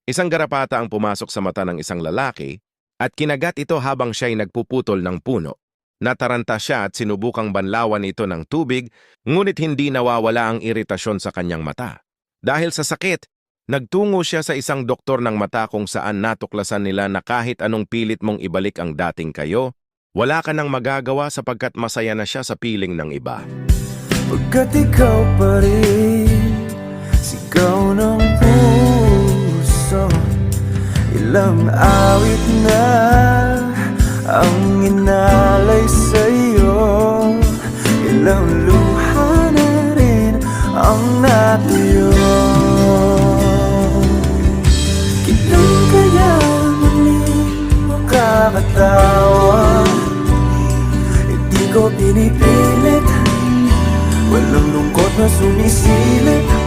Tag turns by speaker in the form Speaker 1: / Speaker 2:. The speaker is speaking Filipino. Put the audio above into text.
Speaker 1: Isang garapata ang pumasok sa mata ng isang lalaki at kinagat ito habang siya'y nagpuputol ng puno. Nataranta siya at sinubukang banlawan ito ng tubig, ngunit hindi nawawala ang iritasyon sa kanyang mata. Dahil sa sakit, nagtungo siya sa isang doktor ng mata kung saan natuklasan nila na kahit anong pilit mong ibalik ang dating kayo, wala ka nang magagawa sapagkat masaya na siya sa piling ng iba.
Speaker 2: Pagkat ikaw pa rin, sigaw ng puso. Ilang awit na ang inalay sa'yo, ilang luha na rin ang natuyo. Kailan kaya muling makakatawa? Hindi ko pinipilit, walang lungkot na sumisilip